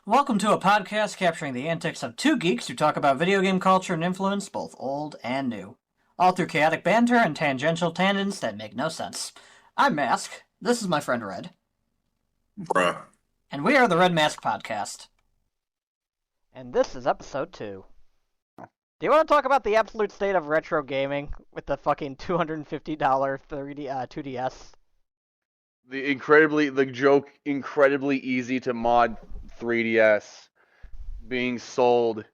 Welcome to a podcast capturing the antics of two geeks who talk about video game culture and influence, both old and new. All through chaotic banter and tangential tangents that make no sense. I'm Mask. This is my friend Red. Bruh. And we are the Reddmasq Podcast. And this is episode 2. Do you want to talk about the absolute state of retro gaming with the fucking $250 2DS? The incredibly easy to mod 3DS being sold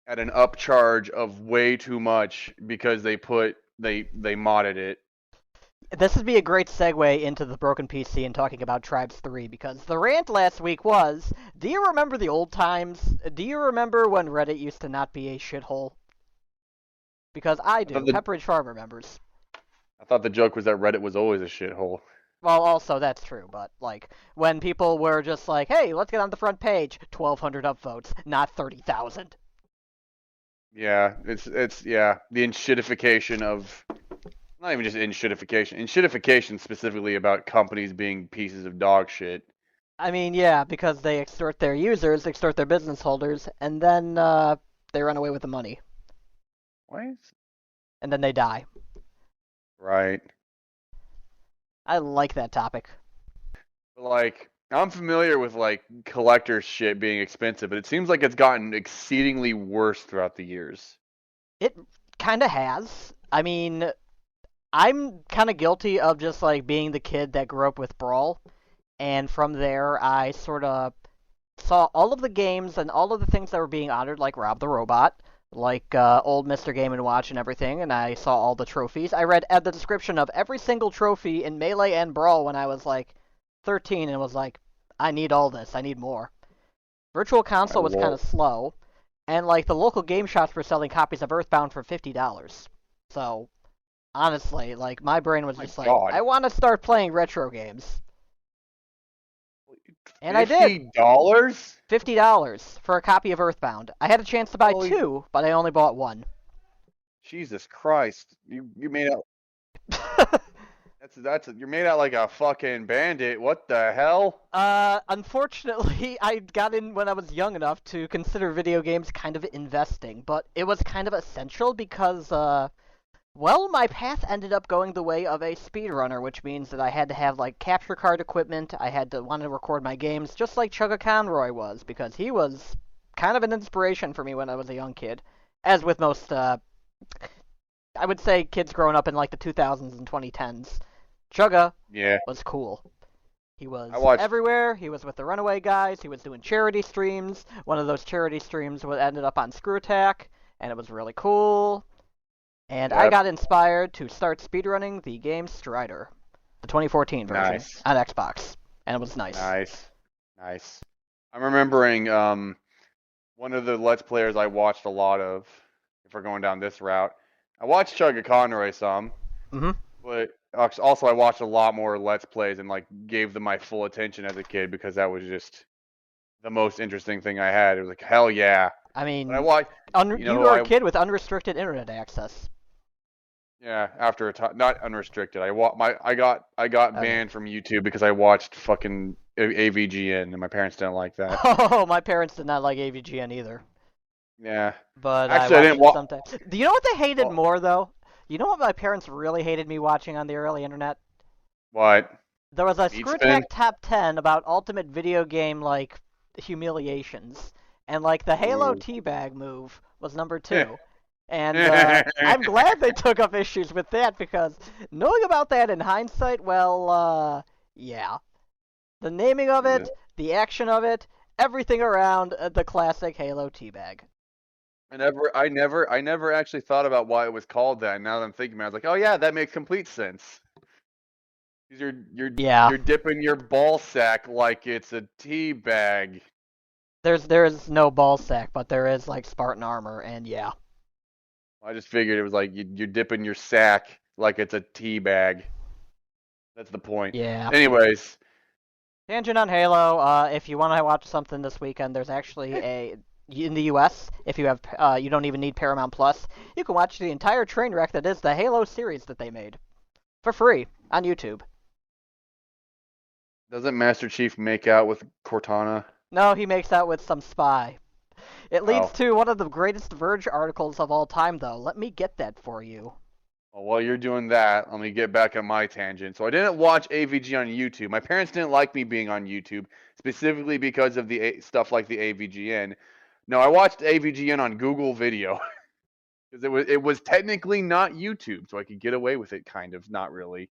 at an upcharge of way too much because they modded it. This would be a great segue into the broken PC and talking about Tribes 3, because the rant last week was, do you remember the old times? Do you remember when Reddit used to not be a shithole? Because I do. Pepperidge Farm remembers. I thought the joke was that Reddit was always a shithole. Well, also, that's true, but, like, when people were just like, hey, let's get on the front page, 1,200 upvotes, not 30,000. Yeah, it's the enshittification of... Not even just enshittification specifically about companies being pieces of dog shit. I mean, yeah, because they extort their users, extort their business holders, and then they run away with the money. What? And then they die. Right. I like that topic. Like, I'm familiar with, like, collector's shit being expensive, but it seems like it's gotten exceedingly worse throughout the years. It kind of has. I mean, I'm kind of guilty of just, like, being the kid that grew up with Brawl, and from there I sort of saw all of the games and all of the things that were being honored, like Rob the Robot, like old Mr. Game & Watch and everything, and I saw all the trophies. I read the description of every single trophy in Melee and Brawl when I was, like, 13, and was like, I need all this, I need more. Virtual Console was kind of slow, and, like, the local game shops were selling copies of Earthbound for $50. So... honestly, like, my brain was just like, I want to start playing retro games. And I did. $50? $50 for a copy of Earthbound. I had a chance to buy two, but I only bought one. Jesus Christ. You made out... you're made out like a fucking bandit. What the hell? Unfortunately, I got in when I was young enough to consider video games kind of investing, but it was kind of essential because, well, my path ended up going the way of a speedrunner, which means that I had to have, like, capture card equipment, I had to want to record my games, just like Chugga Conroy was, because he was kind of an inspiration for me when I was a young kid. As with most, I would say kids growing up in, like, the 2000s and 2010s. Chugga was cool. He was everywhere, he was with the Runaway Guys, he was doing charity streams. One of those charity streams ended up on Screw Attack, and it was really cool. And I got inspired to start speedrunning the game Strider, the 2014 version, on Xbox, and it was nice. Nice. I'm remembering one of the Let's Players I watched a lot of, if we're going down this route. I watched Chugga Conroy some, but also I watched a lot more Let's Plays and, like, gave them my full attention as a kid because that was just the most interesting thing I had. It was like, hell yeah. I mean, you were a kid with unrestricted internet access. Yeah, after a time, not unrestricted. I got banned from YouTube because I watched fucking AVGN, and my parents didn't like that. Oh, my parents did not like AVGN either. Yeah. But actually, I didn't watch. Sometimes. Do you know what they hated more though? You know what my parents really hated me watching on the early internet? What? There was a Screw Attack Top 10 about ultimate video game, like, humiliations, and, like, the Halo teabag move was number 2. And I'm glad they took up issues with that, because knowing about that in hindsight, well, yeah. The naming of it, the action of it, everything around the classic Halo teabag. I never actually thought about why it was called that. And now that I'm thinking about it, I was like, oh yeah, that makes complete sense. You're dipping your ball sack like it's a teabag. There is no ball sack, but there is, like, Spartan armor, and yeah. I just figured it was like you're dipping your sack like it's a tea bag. That's the point. Yeah. Anyways. Tangent on Halo. If you want to watch something this weekend, there's actually in the U.S., if you have, you don't even need Paramount Plus, you can watch the entire train wreck that is the Halo series that they made. For free. On YouTube. Doesn't Master Chief make out with Cortana? No, he makes out with some spy. It leads Oh. to one of the greatest Verge articles of all time, though. Let me get that for you. Well, while you're doing that, let me get back on my tangent. So I didn't watch AVG on YouTube. My parents didn't like me being on YouTube, specifically because of the stuff like the AVGN. No, I watched AVGN on Google Video because it was technically not YouTube, so I could get away with it, kind of, not really.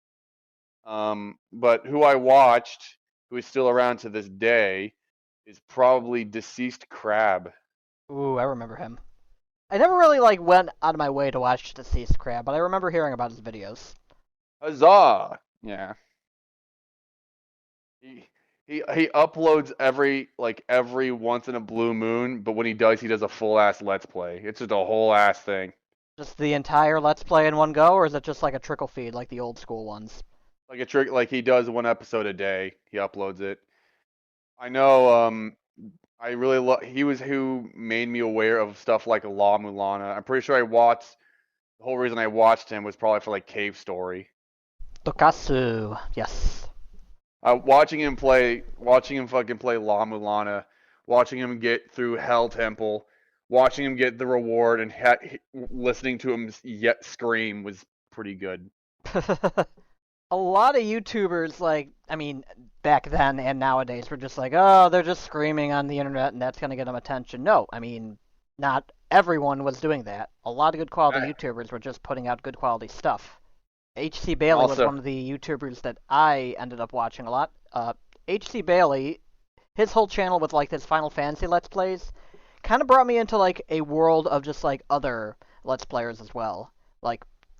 But who I watched, who is still around to this day, is probably Deceased Crab. Ooh, I remember him. I never really went out of my way to watch Deceased Crab, but I remember hearing about his videos. Huzzah! Yeah. He uploads every once in a blue moon, but when he does a full ass let's play. It's just a whole ass thing. Just the entire Let's Play in one go, or is it just like a trickle feed like the old school ones? Like a trick, like he does one episode a day. He uploads it. I know. I really love. He was who made me aware of stuff like La Mulana. I'm pretty sure I watched. The whole reason I watched him was probably for like Cave Story. Tokasu, yes. Watching him fucking play La Mulana, watching him get through Hell Temple, watching him get the reward, and listening to him yet scream was pretty good. A lot of YouTubers, back then and nowadays, were just like, oh, they're just screaming on the internet and that's going to get them attention. No, not everyone was doing that. A lot of good quality YouTubers were just putting out good quality stuff. H.C. Bailey was one of the YouTubers that I ended up watching a lot. H.C. Bailey, his whole channel with his Final Fantasy Let's Plays, kind of brought me into a world of just other Let's Players as well.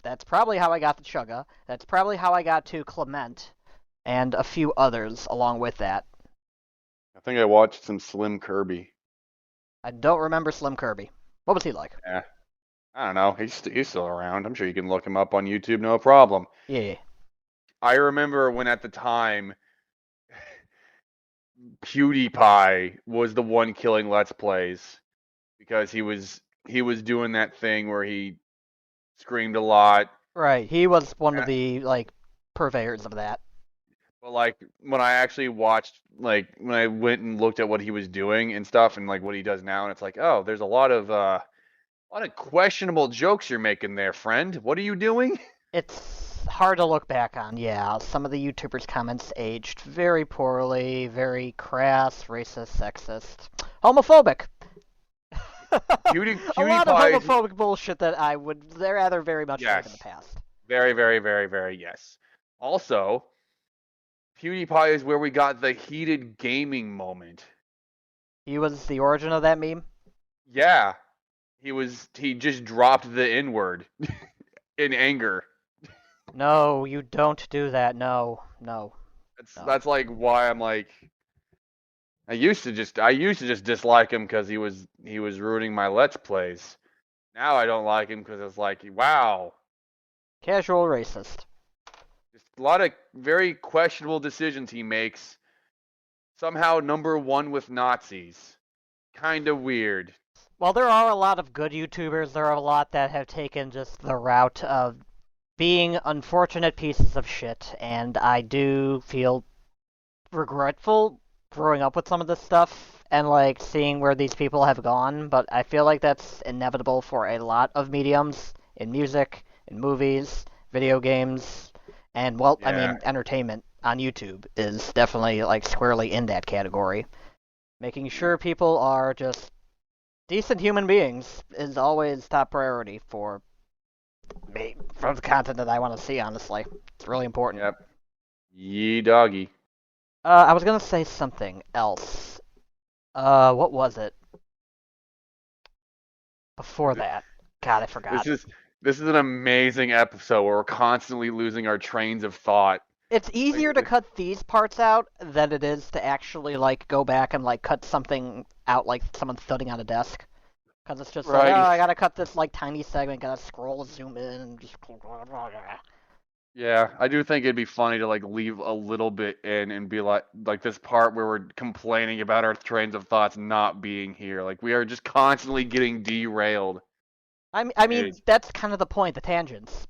That's probably how I got to Chugga. That's probably how I got to Clement, and a few others along with that. I think I watched some Slim Kirby. I don't remember Slim Kirby. What was he like? Yeah. I don't know. He's still around. I'm sure you can look him up on YouTube, no problem. Yeah. I remember when at the time PewDiePie was the one killing Let's Plays because he was doing that thing where he screamed a lot. Right. He was one of the purveyors of that. But when I actually watched, when I went and looked at what he was doing and stuff, and what he does now, and it's oh, there's a lot of questionable jokes you're making there, friend. What are you doing? It's hard to look back on, yeah. Some of the YouTubers' comments aged very poorly, very crass, racist, sexist, homophobic. A lot of homophobic bullshit that I would rather very much leave in the past. Very, very, very, very yes. Also, PewDiePie is where we got the heated gaming moment. He was the origin of that meme? Yeah. He just dropped the N-word in anger. No, you don't do that. No. That's why I'm I used to just dislike him because he was ruining my Let's Plays. Now I don't like him because it's wow. Casual racist. Just a lot of very questionable decisions he makes. Somehow number one with Nazis. Kind of weird. Well, there are a lot of good YouTubers. There are a lot that have taken just the route of being unfortunate pieces of shit, and I do feel regretful growing up with some of this stuff and seeing where these people have gone, but I feel like that's inevitable for a lot of mediums in music, in movies, video games, and entertainment on YouTube is definitely squarely in that category. Making sure people are just decent human beings is always top priority for me, for the content that I want to see, honestly. It's really important. Yep. Yee doggy. I was gonna say something else. What was it? Before that. God, I forgot. This is an amazing episode where we're constantly losing our trains of thought. It's easier to cut these parts out than it is to actually go back and cut something out someone thudding on a desk. Because it's just right. I gotta cut this tiny segment, gotta scroll, zoom in, and just... Yeah, I do think it'd be funny to leave a little bit in and be like this part where we're complaining about our trains of thoughts not being here. We are just constantly getting derailed. I mean, that's kind of the point, the tangents.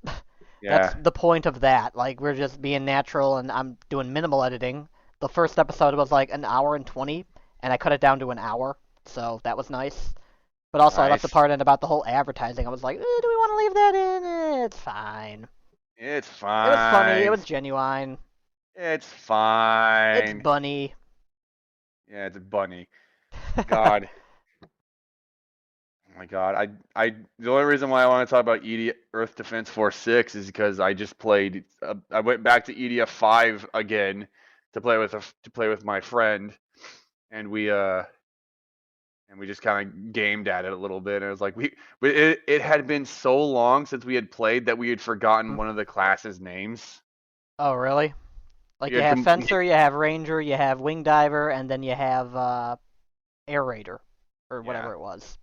Yeah. That's the point of that. We're just being natural, and I'm doing minimal editing. The first episode was an hour and 20, and I cut it down to an hour, so that was nice. But also, I left the Nice. part in about the whole advertising. I was like, do we want to leave that in? It's fine. It's It was funny. It fine. was genuine. It's It's fine. bunny. Yeah, it's a bunny. God. Oh my God. The only reason why I want to talk about Earth Defense Force 6 is because I just played. I went back to EDF 5 again to play with my friend, and we just kind of gamed at it a little bit. And it was like it had been so long since we had played that we had forgotten one of the classes' names. Oh, really? Like, We you had have Fencer, you have Ranger, you have Wing Diver, and then you have Air Raider, or whatever Yeah. it was.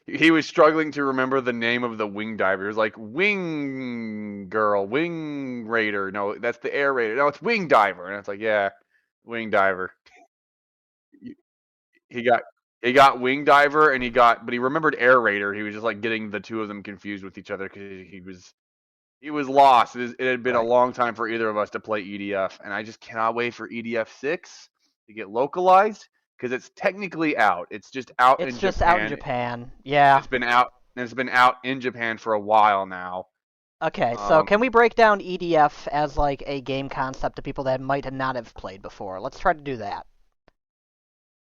He was struggling to remember the name of the wing diver. He was like Wing Girl, Wing Raider. No, that's the Air Raider. No, it's Wing Diver. And it's like, yeah, Wing Diver. He got he got Wing Diver but he remembered Air Raider. He was just like getting the two of them confused with each other because he was lost. It had been a Right. long time for either of us to play EDF, and I just cannot wait for EDF 6 to get localized because it's technically out. It's just out It's in just out in Japan. Japan. Yeah. It's been out in Japan for a while now. Okay, so can we break down EDF as like a game concept to people that might not have played before? Let's try to do that.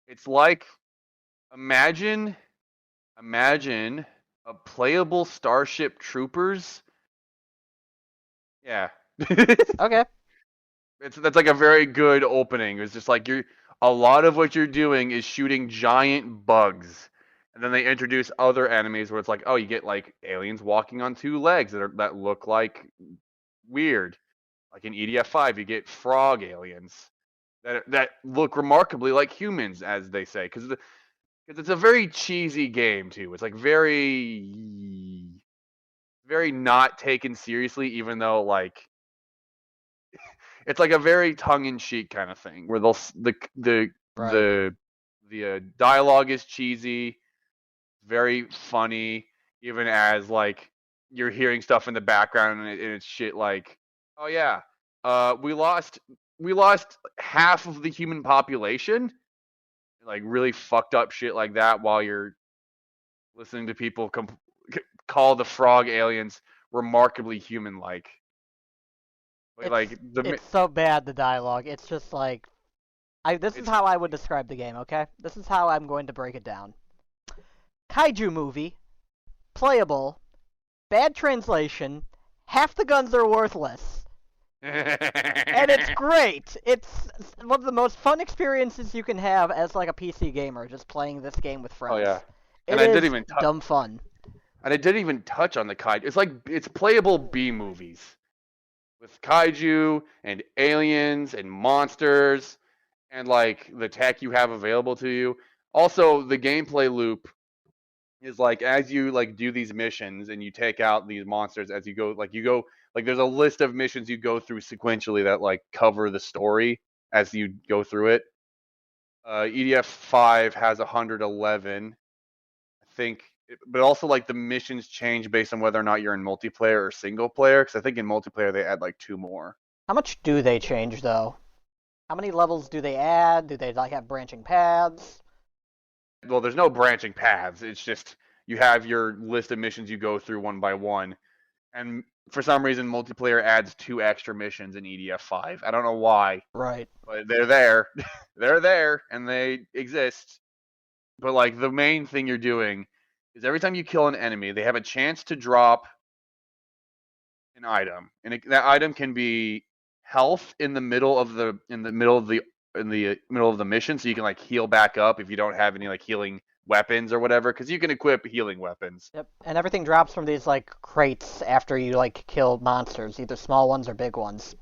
It's like imagine a playable Starship Troopers. Yeah. Okay. That's like a very good opening. It's just like a lot of what you're doing is shooting giant bugs. And then they introduce other enemies where it's like, oh, you get like aliens walking on two legs that look like weird. Like in EDF 5, you get frog aliens that look remarkably like humans, as they say, because it's a very cheesy game too. It's like very not taken seriously, even though like it's like a very tongue-in-cheek kind of thing where Right. the dialogue is cheesy, very funny, even as like you're hearing stuff in the background and it's shit like, oh yeah, we lost half of the human population, like really fucked up shit like that while you're listening to people call the frog aliens remarkably human-like. It's it's so bad, the dialogue. It's just like this is how I would describe the game, okay? This is how I'm going to break it down. Kaiju movie, playable, bad translation, half the guns are worthless. And it's great. It's one of the most fun experiences you can have as like a PC gamer, just playing this game with friends. Oh yeah, It and I is didn't even dumb fun. and I didn't even touch on the kaiju. It's playable B movies with kaiju and aliens and monsters and like the tech you have available to you. Also, the gameplay loop is like as you like do these missions and you take out these monsters as you go like there's a list of missions you go through sequentially that like cover the story as you go through it. EDF 5 has 111, I think, but also like the missions change based on whether or not you're in multiplayer or single player. Because I think in multiplayer they add like 2 more. How much do they change though? How many levels do they add? Do they like have branching paths? Well, there's no branching paths. It's just you have your list of missions you go through one by one. And for some reason, multiplayer adds 2 extra missions in EDF 5. I don't know why. Right. But they're there. They're there, and they exist. But like the main thing you're doing is every time you kill an enemy, they have a chance to drop an item, and that item can be health in the middle of the mission, so you can like heal back up if you don't have any like healing weapons or whatever, because you can equip healing weapons. Yep. And everything drops from these like crates after you like kill monsters, either small ones or big ones.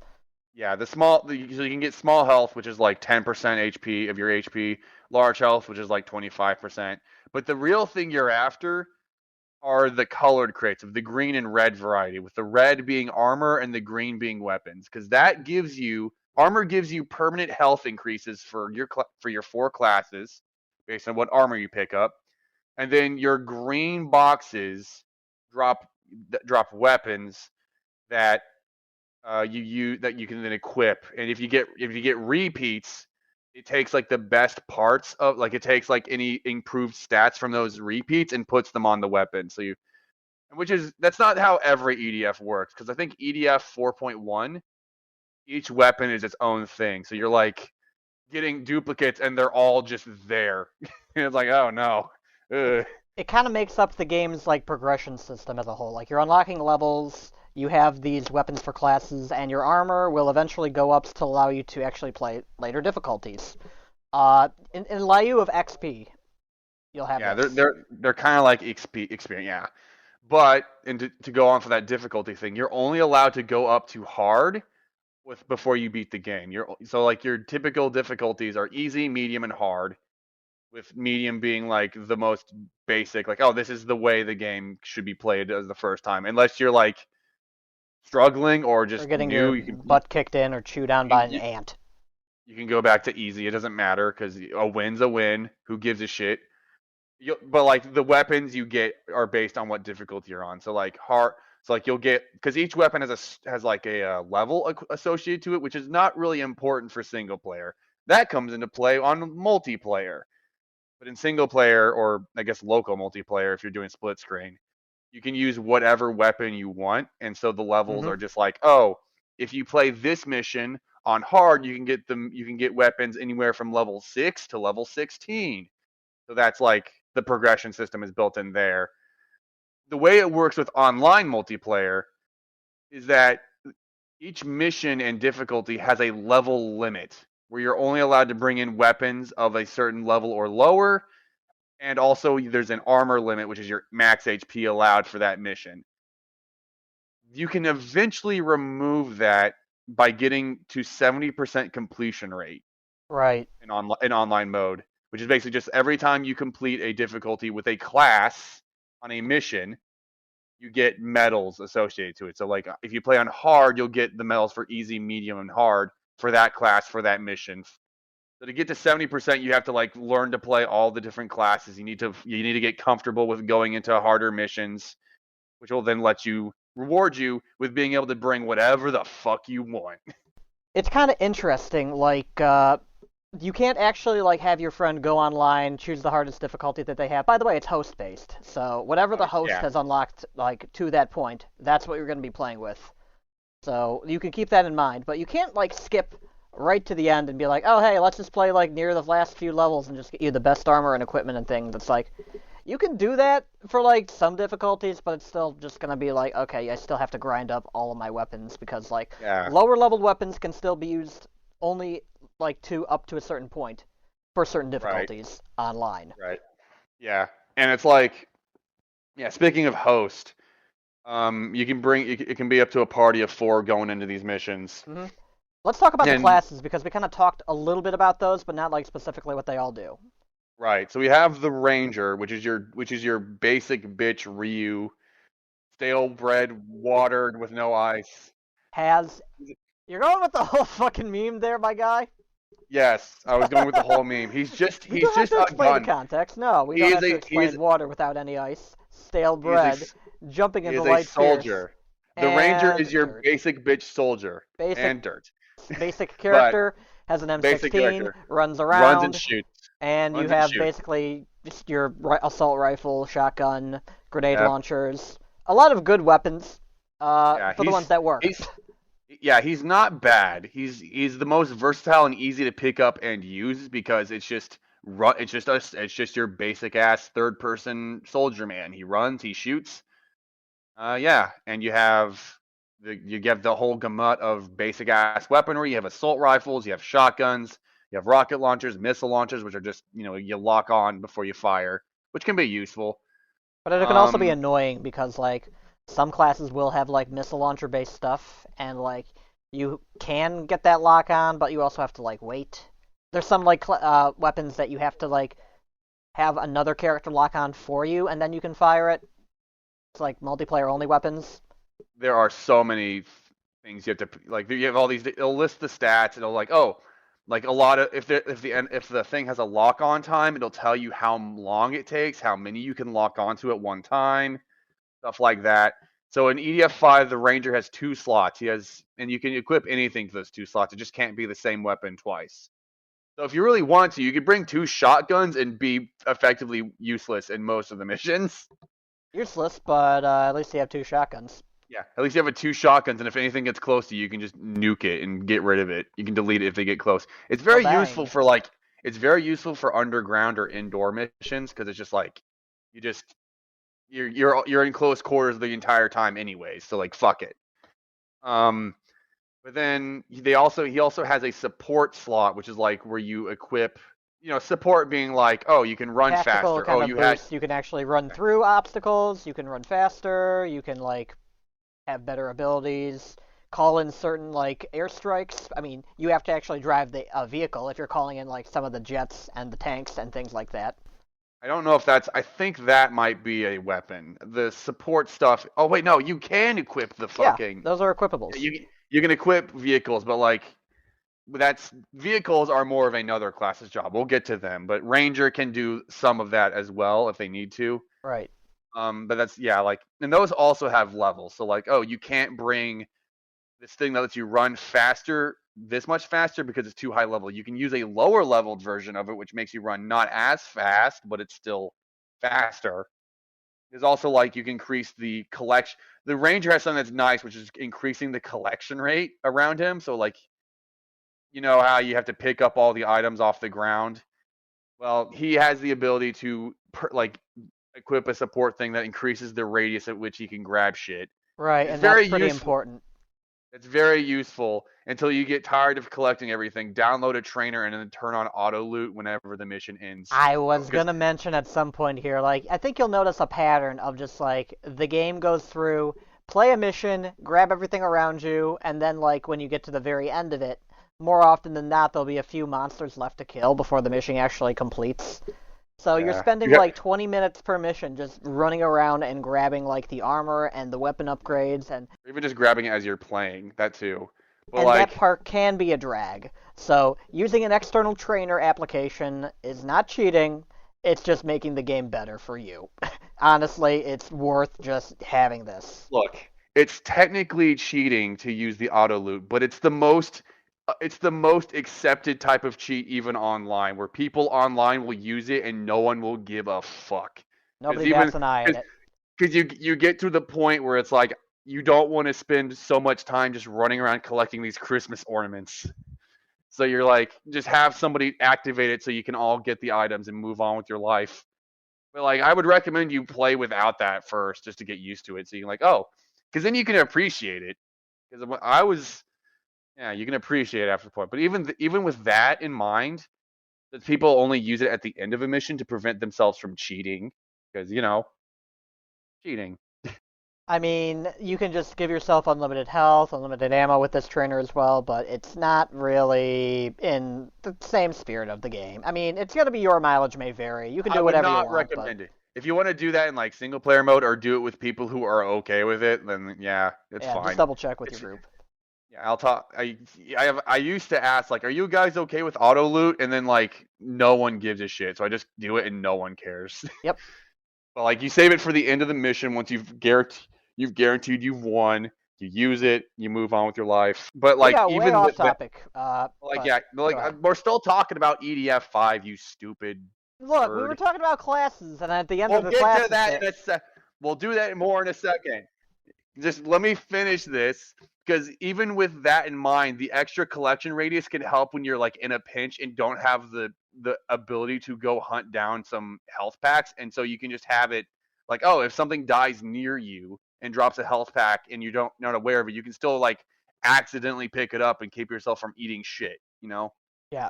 Yeah, so you can get small health, which is like 10% HP of your HP, large health, which is like 25%. But the real thing you're after are the colored crates of the green and red variety, with the red being armor and the green being weapons, because armor gives you permanent health increases for your 4 classes based on what armor you pick up, and then your green boxes drop weapons that you can then equip, and if you get repeats, it takes like the best parts of like it takes like any improved stats from those repeats and puts them on the weapon. So you, that's not how every EDF works, because I think EDF 4.1, each weapon is its own thing. So you're like getting duplicates and they're all just there. And it's like, oh no. Ugh. It kind of makes up the game's like progression system as a whole. Like you're unlocking levels, you have these weapons for classes, and your armor will eventually go up to allow you to actually play later difficulties. In lieu of XP, you'll have this. They're kind of like XP experience, yeah. But and to go on for that difficulty thing, you're only allowed to go up to hard before you beat the game. So like your typical difficulties are easy, medium, and hard, with medium being like the most basic, like, oh, this is the way the game should be played as the first time. Unless you're like struggling or just Or getting new, your butt kicked in or chewed on by an ant. You can go back to easy. It doesn't matter because a win's a win. Who gives a shit? But like the weapons you get are based on what difficulty you're on. So like hard. So like you'll get, because each weapon has like a level associated to it, which is not really important for single player. That comes into play on multiplayer. But in single player, or I guess local multiplayer, if you're doing split screen, you can use whatever weapon you want. And so the levels are just like, oh, if you play this mission on hard, you can get weapons anywhere from level 6 to level 16. So that's like the progression system is built in there. The way it works with online multiplayer is that each mission and difficulty has a level limit where you're only allowed to bring in weapons of a certain level or lower. And also there's an armor limit, which is your max HP allowed for that mission. You can eventually remove that by getting to 70% completion rate. Right. In online mode, which is basically just every time you complete a difficulty with a class on a mission, you get medals associated to it. So like if you play on hard, you'll get the medals for easy, medium, and hard for that class for that mission. So to get to 70%, you have to like learn to play all the different classes. You need to get comfortable with going into harder missions, which will then reward you with being able to bring whatever the fuck you want. It's kind of interesting, like, you can't actually, like, have your friend go online, choose the hardest difficulty that they have. By the way, it's host-based, so whatever the host has unlocked, like, to that point, that's what you're going to be playing with. So you can keep that in mind, but you can't, like, skip right to the end and be like, oh, hey, let's just play, like, near the last few levels and just get you the best armor and equipment and thing. That's like, you can do that for, like, some difficulties, but it's still just going to be like, okay, I still have to grind up all of my weapons because, like, lower-leveled weapons can still be used only, like, up to a certain point for certain difficulties online. Right. Yeah. And it's like, yeah, speaking of host, you can it can be up to a party of 4 going into these missions. Mm-hmm. Let's talk about the classes, because we kind of talked a little bit about those, but not, like, specifically what they all do. Right. So we have the Ranger, which is your basic bitch Ryu, stale bread, watered with no ice. You're going with the whole fucking meme there, my guy? Yes, I was going with the whole meme. He's just we don't have to explain the context. No, we don't have to explain water without any ice, stale bread, jumping into light soldier. The Ranger is your basic bitch soldier. And dirt. Basic character, has an M16, runs around, runs and shoots. And you have basically just your assault rifle, shotgun, grenade launchers. A lot of good weapons for the ones that work. He's not bad. He's the most versatile and easy to pick up and use because it's just your basic ass third person soldier man. He runs, he shoots. And you have the whole gamut of basic ass weaponry. You have assault rifles, you have shotguns, you have rocket launchers, missile launchers, which are just, you lock on before you fire, which can be useful. But it can also be annoying because, like, some classes will have, like, missile launcher based stuff, and, like, you can get that lock on, but you also have to, like, wait. There's some, like, weapons that you have to, like, have another character lock on for you, and then you can fire it. It's like multiplayer only weapons. There are so many things you have to, like, you have all these, it'll list the stats, and it'll like, oh, like a lot of, if the thing has a lock on time, it'll tell you how long it takes, how many you can lock onto at one time, stuff like that. So in EDF 5, the Ranger has 2 slots. And you can equip anything to those 2 slots. It just can't be the same weapon twice. So if you really want to, you could bring 2 shotguns and be effectively useless in most of the missions. Useless, but at least you have 2 shotguns. Yeah, at least you have 2 shotguns, and if anything gets close to you, you can just nuke it and get rid of it. You can delete it if they get close. It's very useful for it's very useful for underground or indoor missions because it's just like you're in close quarters the entire time anyway. So like fuck it. But then he also has a support slot, which is like where you equip, support being like, oh, you can run Tactical faster. kind Oh, of boost. You can actually run through obstacles. You can run faster. You can like have better abilities. Call in certain like airstrikes. I mean, you have to actually drive the vehicle if you're calling in like some of the jets and the tanks and things like that. I don't know if I think that might be a weapon. The support stuff. Oh wait, no, you can equip the fucking. Yeah, those are equipables. You can equip vehicles, but like vehicles are more of another class's job. We'll get to them, but Ranger can do some of that as well if they need to. Right. But that's and those also have levels. So like, oh, you can't bring this thing that lets you run faster, this much faster because it's too high level. You can use a lower leveled version of it, which makes you run not as fast, but it's still faster. There's also like you can increase the collection. The Ranger has something that's nice, which is increasing the collection rate around him. So like, you know how you have to pick up all the items off the ground? Well, he has the ability to equip a support thing that increases the radius at which he can grab shit. Right, and that's pretty important. It's very useful until you get tired of collecting everything. Download a trainer and then turn on auto loot whenever the mission ends. I was gonna mention at some point here, like, I think you'll notice a pattern of just like the game goes through, play a mission, grab everything around you, and then like when you get to the very end of it, more often than not there'll be a few monsters left to kill before the mission actually completes. So you're spending like 20 minutes per mission just running around and grabbing like the armor and the weapon upgrades and or even just grabbing it as you're playing, that too. But and that part can be a drag. So using an external trainer application is not cheating, it's just making the game better for you. Honestly, it's worth just having this. Look, it's technically cheating to use the auto loot, but it's the most accepted type of cheat even online, where people online will use it and no one will give a fuck. Nobody bats an eye at it. Because you get to the point where it's like you don't want to spend so much time just running around collecting these Christmas ornaments. So you're like, just have somebody activate it so you can all get the items and move on with your life. But like, I would recommend you play without that first, just to get used to it. So you're like, oh, because then you can appreciate it. Because you can appreciate it after the point. But even with that in mind, that people only use it at the end of a mission to prevent themselves from cheating, because cheating. I mean, you can just give yourself unlimited health, unlimited ammo with this trainer as well, but it's not really in the same spirit of the game. I mean, it's going to be your mileage may vary. You can do whatever you want. I would not recommend it. If you want to do that in like single player mode or do it with people who are okay with it, then it's fine. Just double check with your group. Yeah, I'll talk. I used to ask like, are you guys okay with auto loot? And then like no one gives a shit, so I just do it and no one cares. Yep. But like you save it for the end of the mission once you've guaranteed you've won. You use it, you move on with your life. But like even way off with topic. We're still talking about EDF 5. You stupid. Look, bird. We were talking about classes, and at the end of the class, we'll get to that we'll do that more in a second. Just let me finish this, because even with that in mind, the extra collection radius can help when you're like in a pinch and don't have the ability to go hunt down some health packs, and so you can just have it like, oh, if something dies near you and drops a health pack and you're not aware of it, you can still like accidentally pick it up and keep yourself from eating shit, Yeah.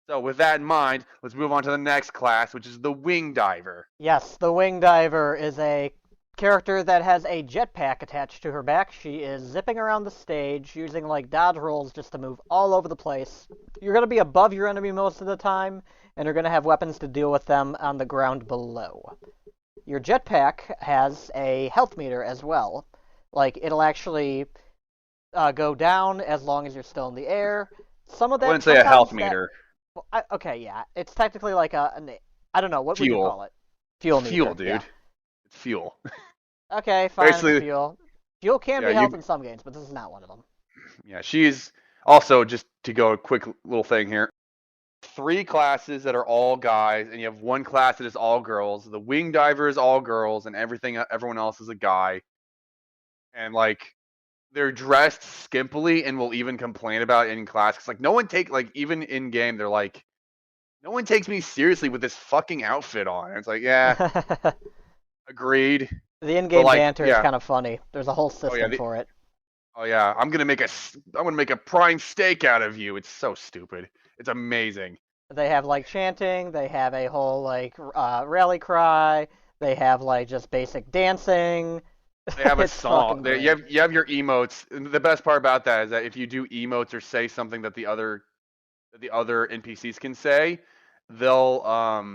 So with that in mind, let's move on to the next class, which is the Wing Diver. Yes, the Wing Diver is a character that has a jetpack attached to her back. She is zipping around the stage using like dodge rolls just to move all over the place. You're going to be above your enemy most of the time, and you're going to have weapons to deal with them on the ground below. Your jetpack has a health meter as well. Like, it'll actually go down as long as you're still in the air. Some of that. I wouldn't say a health meter. Okay, yeah. It's technically like I don't know, what would you call it? Fuel meter. Fuel, dude. Yeah. It's fuel. Okay, fine. Basically, fuel. Fuel can be health in some games, but this is not one of them. Yeah, she's also, just to go a quick little thing here. 3 classes that are all guys, and you have 1 class that is all girls. The wing diver is all girls, and everyone else is a guy. And like they're dressed skimpily, and will even complain about it in class. Cause like no one even in game, they're like, no one takes me seriously with this fucking outfit on. And it's like, yeah, agreed. The in-game like, banter is yeah. kind of funny. There's a whole system for it. Oh yeah, I'm gonna make a prime steak out of you. It's so stupid. It's amazing. They have like chanting. They have a whole like rally cry. They have like just basic dancing. They have a It's song. fucking You have your emotes. And the best part about that is that if you do emotes or say something that the other NPCs can say, they'll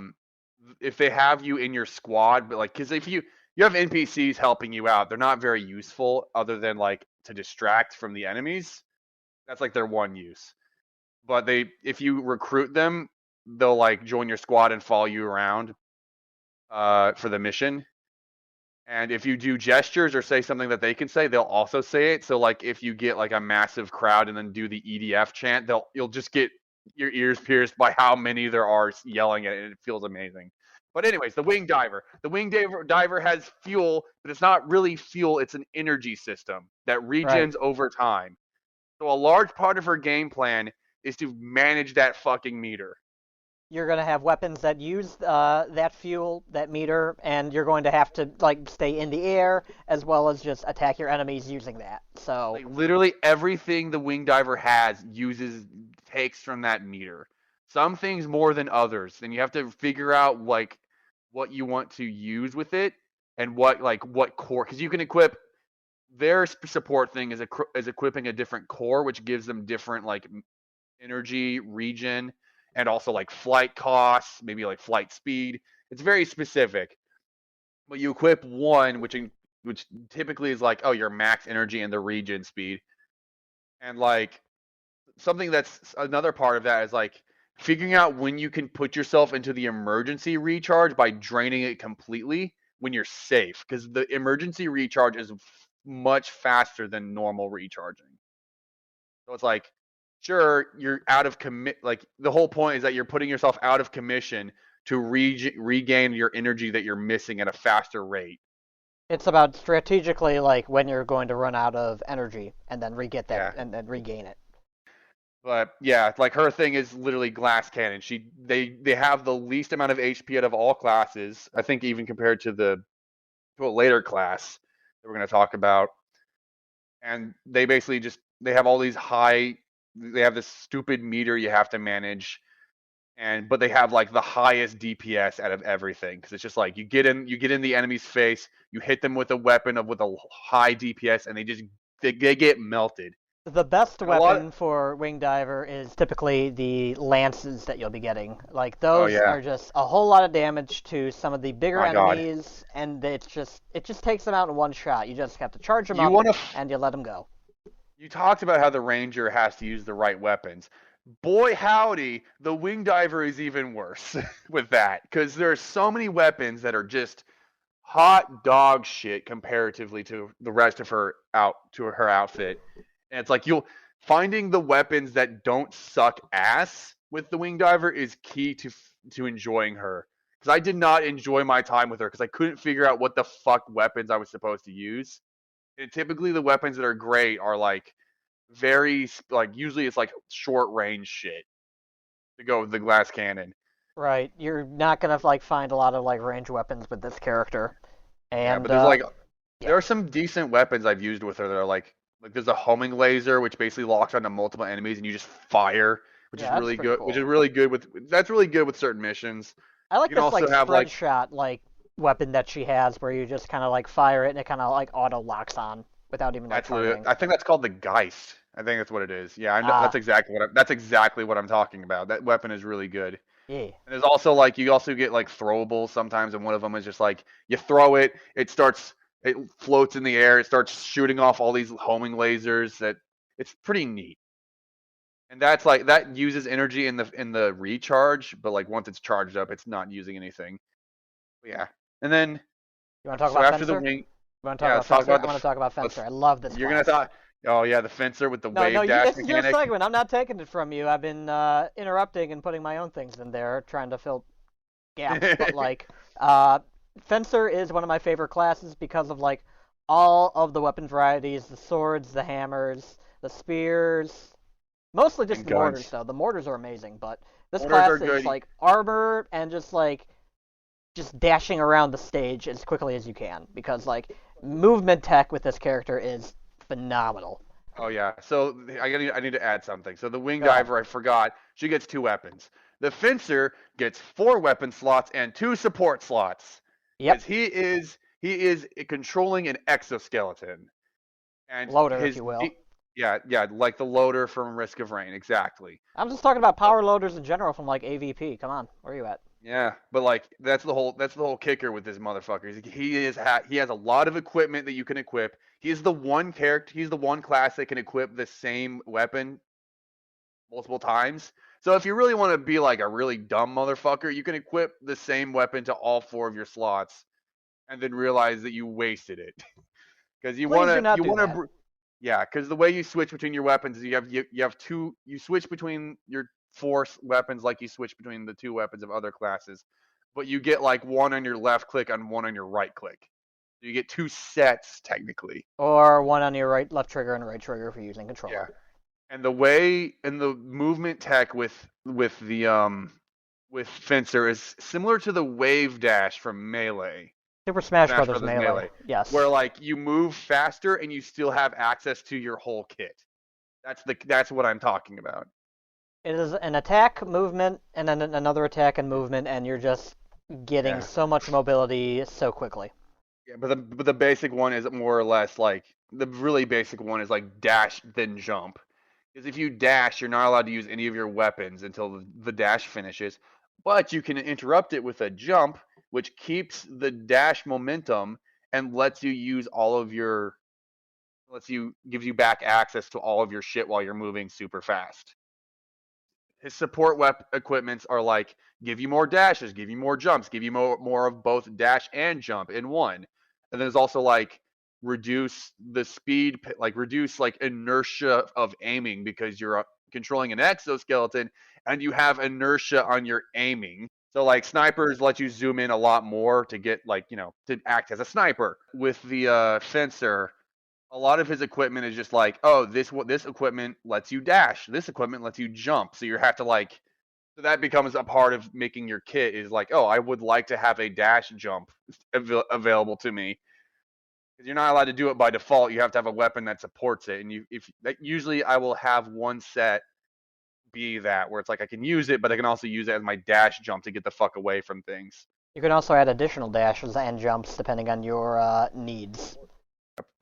if they have you in your squad, but like because if you have NPCs helping you out, they're not very useful other than like to distract from the enemies. That's like their one use. But if you recruit them, they'll like join your squad and follow you around for the mission. And if you do gestures or say something that they can say, they'll also say it. So like if you get like a massive crowd and then do the EDF chant, you'll just get your ears pierced by how many there are yelling at it, and it feels amazing. But anyways, the wing diver. The wing diver has fuel, but it's not really fuel, it's an energy system that regens over time. So a large part of her game plan is to manage that fucking meter. You're going to have weapons that use that fuel, that meter, and you're going to have to like stay in the air as well as just attack your enemies using that. So like, literally everything the wing diver has takes from that meter. Some things more than others, and you have to figure out like what you want to use with it and what core, because you can equip their support thing is equipping a different core, which gives them different like energy, regen, and also like flight costs, maybe like flight speed. It's very specific. But you equip one, which typically is like, oh, your max energy and the regen speed. And like something that's another part of that is like figuring out when you can put yourself into the emergency recharge by draining it completely when you're safe, because the emergency recharge is much faster than normal recharging. So it's like, sure, you're out of commit. Like the whole point is that you're putting yourself out of commission to regain your energy that you're missing at a faster rate. it's about strategically like when you're going to run out of energy and then re-get that and then regain it. But yeah, like her thing is literally glass cannon. They have the least amount of HP out of all classes. I think even compared to a later class that we're going to talk about. And they basically they have all these they have this stupid meter you have to manage, but they have like the highest DPS out of everything, because it's just like you get in the enemy's face, you hit them with a weapon with a high DPS, and they get melted. The best weapon for Wing Diver is typically the lances that you'll be getting. Like those are just a whole lot of damage to some of the bigger enemies, and it just takes them out in one shot. You just have to charge them up and you let them go. You talked about how the Ranger has to use the right weapons. Boy howdy, the Wing Diver is even worse with that, because there are so many weapons that are just hot dog shit comparatively to the rest of her outfit. And it's like finding the weapons that don't suck ass with the Wing Diver is key to enjoying her. Because I did not enjoy my time with her because I couldn't figure out what the fuck weapons I was supposed to use. And typically the weapons that are great are like very like usually it's like short range shit to go with the glass cannon. Right, you're not gonna like find a lot of like range weapons with this character. And but there are some decent weapons I've used with her that are like there's a homing laser, which basically locks onto multiple enemies and you just fire, which is really good. Cool. Which is really good with certain missions. I like this like spread shot like weapon that she has, where you just kind of like fire it and it kind of like auto locks on without even like targeting. I think that's called the Geist. I think that's what it is. Yeah, I know, that's exactly what I'm talking about. That weapon is really good. Yeah. And there's also like you also get like throwables sometimes, and one of them is just like you throw it, it floats in the air, it starts shooting off all these homing lasers. It's pretty neat. And that's like that uses energy in the recharge, but like once it's charged up, it's not using anything. But yeah. And then you want to talk about Fencer? I want to talk about Fencer. I love this. Oh yeah, the fencer with the No, wave no, dash this is your mechanic. segment. I'm not taking it from you. I've been interrupting and putting my own things in there, trying to fill gaps. But like, Fencer is one of my favorite classes because of like all of the weapon varieties, the swords, the hammers, the spears. Mostly just And the mortars, guns. though. The mortars are amazing, but this Mortars are class is good. like armor and just dashing around the stage as quickly as you can because like movement tech with this character is phenomenal. Oh yeah. So I need to add something. So the wing Go ahead. diver, I forgot, she gets 2 weapons. The fencer gets 4 weapon slots and 2 support slots. Yep. Because he is controlling an exoskeleton. And Loader, if you will. yeah, like the loader from Risk of Rain, exactly. I'm just talking about power loaders in general from like AVP. Come on, where are you at? Yeah, but like that's the whole kicker with this motherfucker. He has a lot of equipment that you can equip. He's the one character, he's the one class that can equip the same weapon multiple times. So if you really want to be like a really dumb motherfucker, you can equip the same weapon to all 4 of your slots and then realize that you wasted it. Because Please do not do that. yeah, because the way you switch between your weapons is you switch between your 4 weapons like you switch between the 2 weapons of other classes, but you get like one on your left click and one on your right click. So you get 2 sets technically. Or one on your right, left trigger and right trigger if you're using controller. Yeah. And the way and the movement tech with Fencer is similar to the wave dash from Melee. Super Smash Smash Brothers Brothers Melee. Melee. Yes. Where like you move faster and you still have access to your whole kit. That's what I'm talking about. It is an attack, movement, and then another attack and movement, and you're just getting so much mobility so quickly. Yeah, but the basic one is more or less like the really basic one is like dash then jump. Because if you dash, you're not allowed to use any of your weapons until the dash finishes. But you can interrupt it with a jump, which keeps the dash momentum and lets you use gives you back access to all of your shit while you're moving super fast. His support equipments are like give you more dashes, give you more jumps, give you more of both dash and jump in one. And there's also like reduce the speed, like reduce like inertia of aiming because you're controlling an exoskeleton and you have inertia on your aiming. So like snipers let you zoom in a lot more to get like to act as a sniper. With the fencer, a lot of his equipment is just like, oh, this equipment lets you dash, this equipment lets you jump. So you have to like, so that becomes a part of making your kit is like, oh, I would like to have a dash jump available to me. Because you're not allowed to do it by default. You have to have a weapon that supports it. And usually I will have one set be that where it's like I can use it, but I can also use it as my dash jump to get the fuck away from things. You can also add additional dashes and jumps depending on your needs.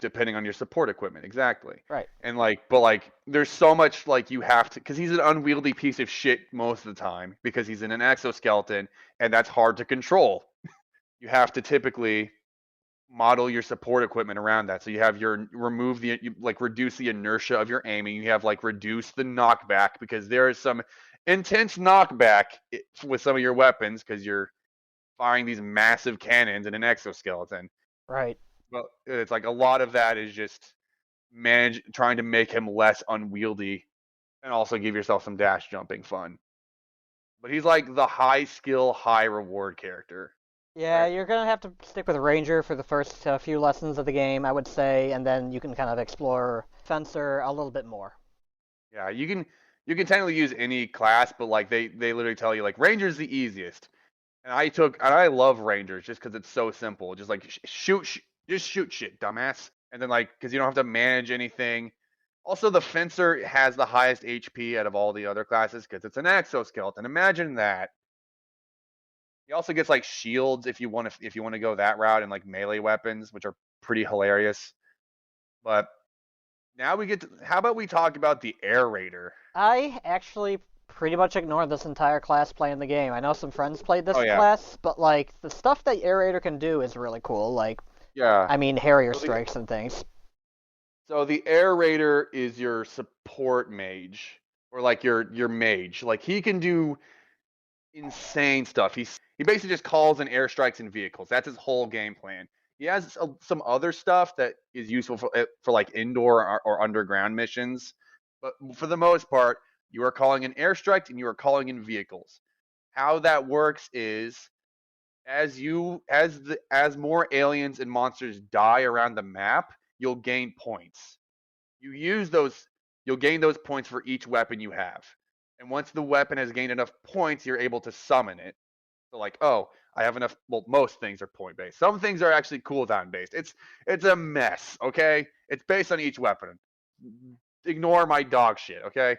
Depending on your support equipment, exactly. Right. And but there's so much like you have to, because he's an unwieldy piece of shit most of the time because he's in an exoskeleton and that's hard to control. You have to typically model your support equipment around that. So you have reduce the inertia of your aiming. You have reduce the knockback because there is some intense knockback with some of your weapons because you're firing these massive cannons in an exoskeleton. Right. Well, it's like a lot of that is just trying to make him less unwieldy and also give yourself some dash jumping fun. But he's like the high skill, high reward character. Yeah, right? You're going to have to stick with Ranger for the first few lessons of the game, I would say, and then you can kind of explore Fencer a little bit more. Yeah, you can technically use any class, but they literally tell you Ranger's the easiest. And I love Rangers just because it's so simple. Just just shoot shit, dumbass. And then because you don't have to manage anything. Also, the Fencer has the highest HP out of all the other classes because it's an exoskeleton. Imagine that. He also gets shields if you want to go that route and melee weapons, which are pretty hilarious. But now how about we talk about the Air Raider? I actually pretty much ignored this entire class playing the game. I know some friends played this class, but the stuff that Air Raider can do is really cool. Yeah. I mean, Harrier strikes and things. So the Air Raider is your support mage, or your mage. He can do insane stuff. He basically just calls in airstrikes and vehicles. That's his whole game plan. He has some other stuff that is useful for like indoor or underground missions, but for the most part, you are calling in airstrike and you are calling in vehicles. How that works is as more aliens and monsters die around the map, you'll gain points. You use those, you'll gain those points for each weapon you have. And once the weapon has gained enough points, you're able to summon it. So like, oh, I have enough. Well, most things are point based. Some things are actually cooldown based. It's a mess. Okay, it's based on each weapon. Ignore my dog shit. Okay,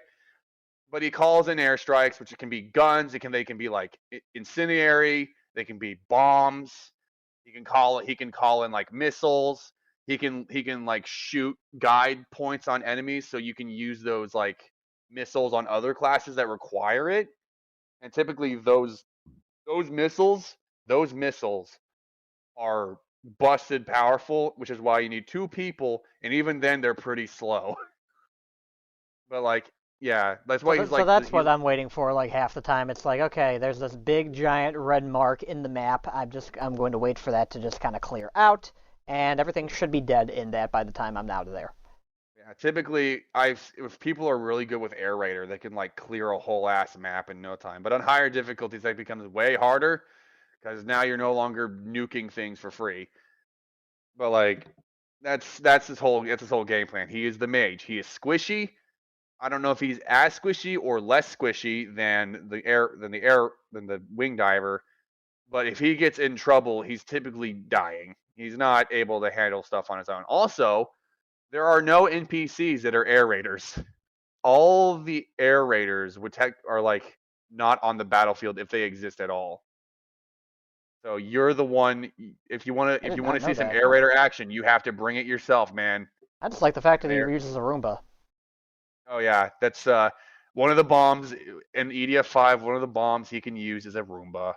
but he calls in airstrikes, which can be guns. They can be like incendiary. They can be bombs. He can call in like missiles. He can like shoot guide points on enemies, so you can use those like missiles on other classes that require it. And typically those missiles are busted powerful, which is why you need two people, and even then they're pretty slow. But like, yeah, that's why So that's what I'm waiting for. Like half the time, it's like, okay, there's this big giant red mark in the map. I'm going to wait for that to just kind of clear out, and everything should be dead in that by the time I'm out of there. Yeah, typically, if people are really good with Air Raider, they can like clear a whole ass map in no time. But on higher difficulties, that becomes way harder because now you're no longer nuking things for free. But like, that's his whole game plan. He is the mage. He is squishy. I don't know if he's as squishy or less squishy than the wing diver. But if he gets in trouble, he's typically dying. He's not able to handle stuff on his own. Also, there are no NPCs that are air raiders. All the air raiders are like not on the battlefield if they exist at all. So you're the one. If you want to see some air raider action, you have to bring it yourself, man. I just like the fact that he uses a Roomba. Oh yeah, that's one of the bombs in EDF 5. One of the bombs he can use is a Roomba.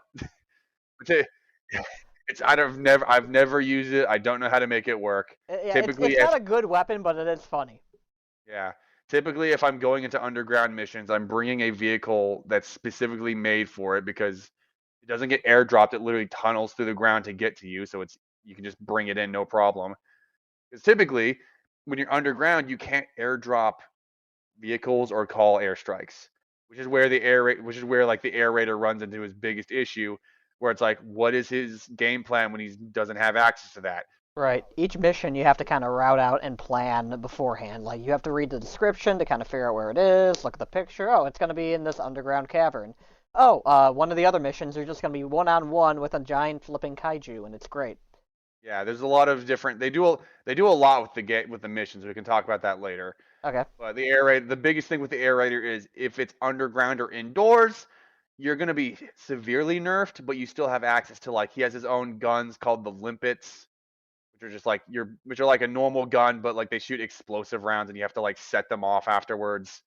I've never used it. I don't know how to make it work. Yeah, it's not a good weapon, but it is funny. Yeah. Typically, if I'm going into underground missions, I'm bringing a vehicle that's specifically made for it because it doesn't get airdropped. It literally tunnels through the ground to get to you, so you can just bring it in no problem. Because typically, when you're underground, you can't airdrop vehicles or call airstrikes, which is where the air raider runs into his biggest issue, where it's like, what is his game plan when he doesn't have access to that? Right. Each mission you have to kind of route out and plan beforehand. Like, you have to read the description to kind of figure out where it is, look at the picture. Oh, it's going to be in this underground cavern. Oh, one of the other missions are just going to be one-on-one with a giant flipping kaiju, and it's great. Yeah, there's a lot of different. They do a lot with the missions. We can talk about that later. Okay. But the biggest thing with the air raider is if it's underground or indoors, you're gonna be severely nerfed, but you still have access to like he has his own guns called the limpets, which are just like which are like a normal gun, but like they shoot explosive rounds and you have to like set them off afterwards.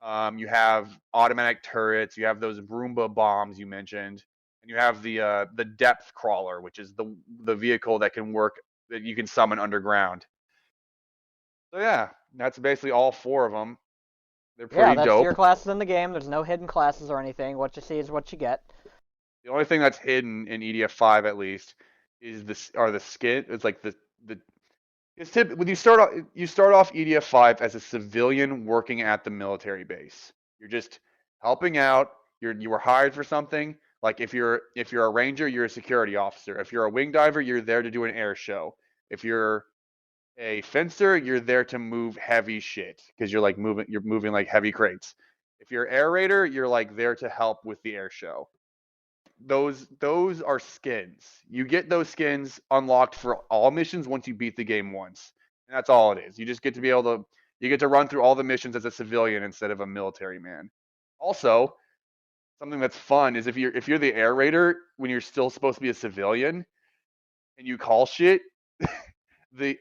You have automatic turrets. You have those Roomba bombs you mentioned, and you have the depth crawler, which is the vehicle that you can summon underground. So yeah, that's basically all four of them. They're pretty that's dope. your classes in the game. There's no hidden classes or anything. What you see is what you get. The only thing that's hidden in EDF 5 at least is the skin. It's like when you start off EDF 5 as a civilian working at the military base. You're just helping out. You were hired for something. Like if you're a ranger, you're a security officer. If you're a wing diver, you're there to do an air show. If you're a fencer, you're there to move heavy shit because you're moving like heavy crates. If you're air raider, you're like there to help with the air show. Those are skins. You get those skins unlocked for all missions once you beat the game once. And that's all it is. You just get to run through all the missions as a civilian instead of a military man. Also, something that's fun is if you're the air raider when you're still supposed to be a civilian and you call shit,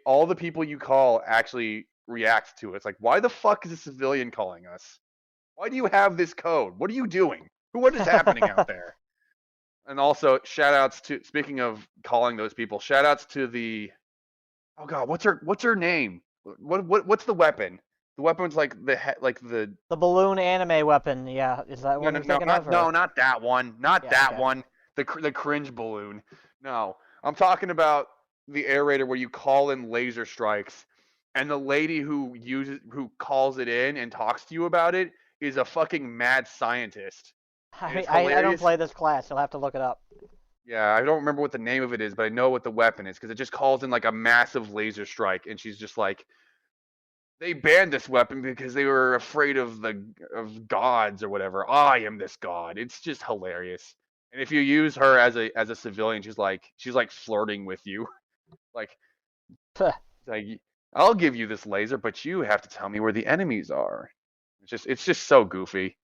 all the people you call actually react to it. It's like, why the fuck is a civilian calling us? Why do you have this code? What are you doing? What is happening out there? And also, speaking of calling those people, shout outs to oh god, what's her name? What's the weapon? The weapon's like the balloon anime weapon. Yeah, is that what you're thinking of? No, not that one. Not that one. The cringe balloon. No, I'm talking about the aerator where you call in laser strikes, and the lady who calls it in and talks to you about it is a fucking mad scientist. And it's I don't hilarious. play this class. You'll have to look it up. Yeah, I don't remember what the name of it is, but I know what the weapon is because it just calls in like a massive laser strike, and she's just like, they banned this weapon because they were afraid of gods or whatever. I am this god. It's just hilarious. And if you use her as a civilian, she's like flirting with you. Like, I'll give you this laser, but you have to tell me where the enemies are. It's just so goofy.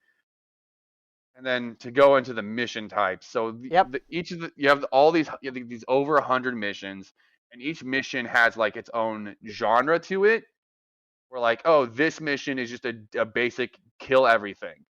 And then to go into the mission types, so you have these over 100 missions, and each mission has like its own genre to it. Where like, oh, this mission is just a basic kill everything.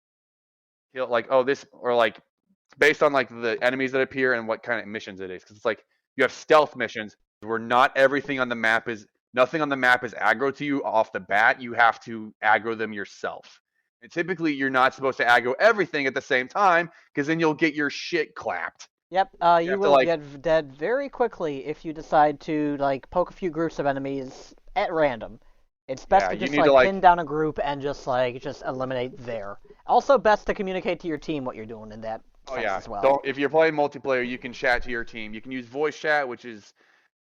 Kill like, oh, this, or like it's based on like the enemies that appear and what kind of missions it is. Because it's like you have stealth missions where nothing on the map is aggro to you off the bat. You have to aggro them yourself. And typically, you're not supposed to aggro everything at the same time, because then you'll get your shit clapped. Yep, you will get dead very quickly if you decide to like poke a few groups of enemies at random. It's best to just pin down a group and just eliminate there. Also, best to communicate to your team what you're doing in that sense as well. If you're playing multiplayer, you can chat to your team. You can use voice chat, which is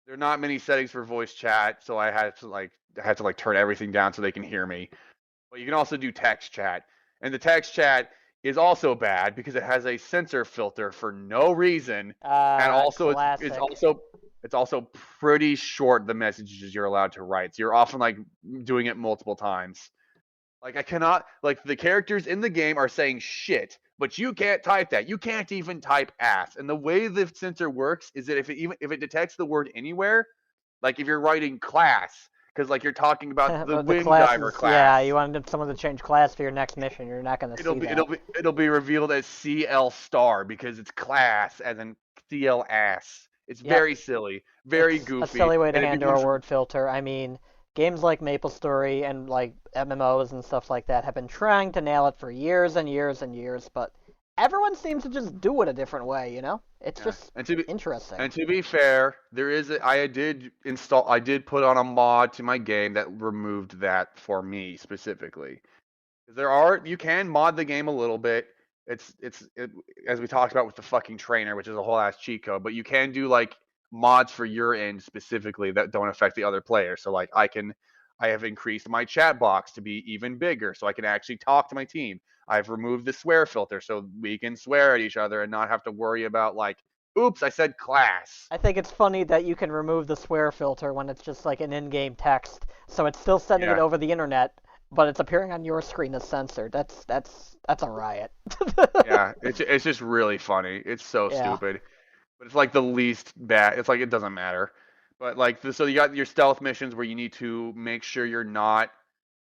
there are not many settings for voice chat, so I had to turn everything down so they can hear me. But you can also do text chat. And the text chat is also bad because it has a censor filter for no reason. And also it's also pretty short, the messages you're allowed to write. So you're often like doing it multiple times. Like I cannot, like the characters in the game are saying shit, but you can't type that. You can't even type ass. And the way the censor works is that if it detects the word anywhere, like if you're writing class, because like you're talking about the wing diver class. Yeah, you wanted someone to change class for your next mission. You're not going to see that. It'll be revealed as CL star because it's class as in CL ass. It's very silly, very goofy. A silly way to handle a word filter. I mean, games like MapleStory and like MMOs and stuff like that have been trying to nail it for years and years and years, but everyone seems to just do it a different way, you know? It's just interesting. And to be fair, I did put on a mod to my game that removed that for me specifically. You can mod the game a little bit. It's as we talked about with the fucking trainer, which is a whole ass cheat code, but you can do like mods for your end specifically that don't affect the other player. So like I have increased my chat box to be even bigger so I can actually talk to my team. I've removed the swear filter so we can swear at each other and not have to worry about like, oops, I said class. I think it's funny that you can remove the swear filter when it's just like an in-game text, so it's still sending it over the internet, but it's appearing on your screen as censored. That's a riot. Yeah, it's just really funny. It's so stupid. But it's like the least bad. It's like it doesn't matter. But like so you got your stealth missions where you need to make sure you're not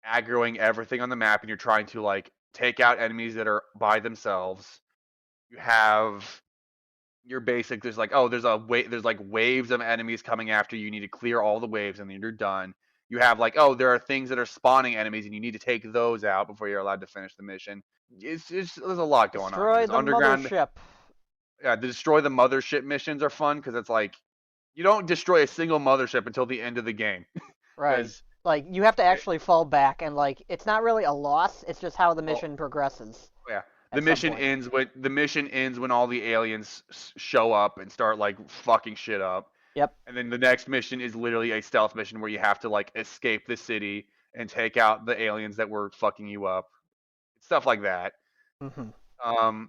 aggroing everything on the map and you're trying to like take out enemies that are by themselves. You have your basic. There's like there's like waves of enemies coming after you. You need to clear all the waves and then you're done. You have like there are things that are spawning enemies and you need to take those out before you're allowed to finish the mission. There's a lot going on. Destroy the mothership. Yeah, the destroy the mothership missions are fun because it's like you don't destroy a single mothership until the end of the game. Right. Like you have to actually fall back, and like it's not really a loss. It's just how the mission progresses. Yeah. The mission ends when all the aliens show up and start like fucking shit up. Yep. And then the next mission is literally a stealth mission where you have to like escape the city and take out the aliens that were fucking you up. Stuff like that. Mm-hmm.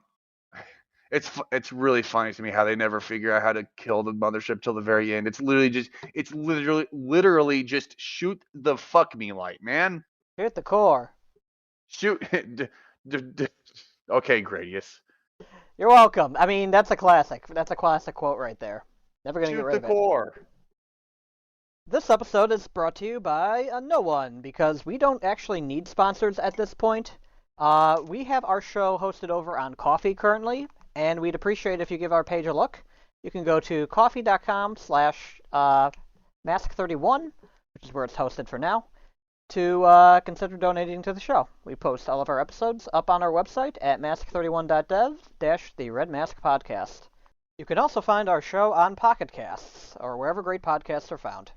It's really funny to me how they never figure out how to kill the mothership till the very end. It's literally just shoot the fuck me light, man. Shoot the core. Shoot. Okay, Gradius. You're welcome. I mean, that's a classic. That's a classic quote right there. Never gonna get rid of it. Shoot the core. This episode is brought to you by no one, because we don't actually need sponsors at this point. We have our show hosted over on Ko-fi currently, and we'd appreciate if you give our page a look. You can go to ko-fi.com/mask31, which is where it's hosted for now, to consider donating to the show. We post all of our episodes up on our website at mask31.dev/the Reddmasq Podcast. You can also find our show on Pocket Casts, or wherever great podcasts are found.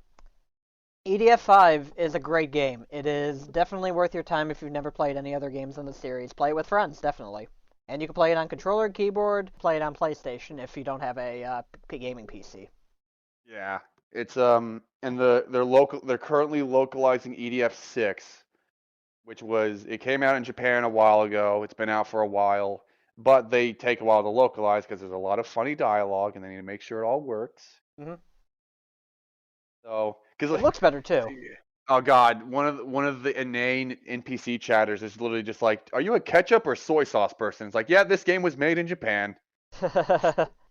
EDF 5 is a great game. It is definitely worth your time if you've never played any other games in the series. Play it with friends, definitely. And you can play it on controller and keyboard, play it on PlayStation if you don't have a gaming PC. Yeah, it's and they're currently localizing EDF 6, which it came out in Japan a while ago. It's been out for a while, but they take a while to localize because there's a lot of funny dialogue and they need to make sure it all works. Mm-hmm. So, because it looks better too. Oh God, one of the inane NPC chatters is literally just like, "Are you a ketchup or soy sauce person?" It's like, "Yeah, this game was made in Japan."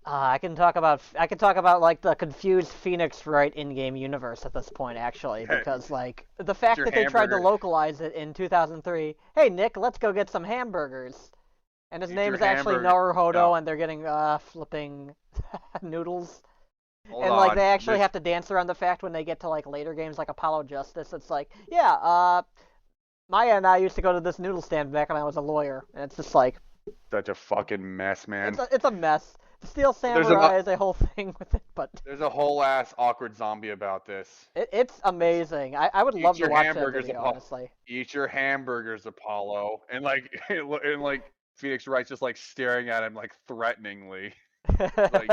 I can talk about like the confused Phoenix Wright in-game universe at this point, actually, because like the fact that they tried to localize it in 2003. Hey Nick, let's go get some hamburgers, and his name is actually Naruhodo, and they're getting flipping noodles. Like they actually have to dance around the fact when they get to like later games like Apollo Justice. It's like, yeah, Maya and I used to go to this noodle stand back when I was a lawyer, and it's just like such a fucking mess, man. It's a mess. The Steel Samurai is a whole thing with it, but there's a whole ass awkward zombie about this. It's amazing. I would love to watch that video, honestly. Eat your hamburgers, Apollo, and like Phoenix Wright's just like staring at him like threateningly. like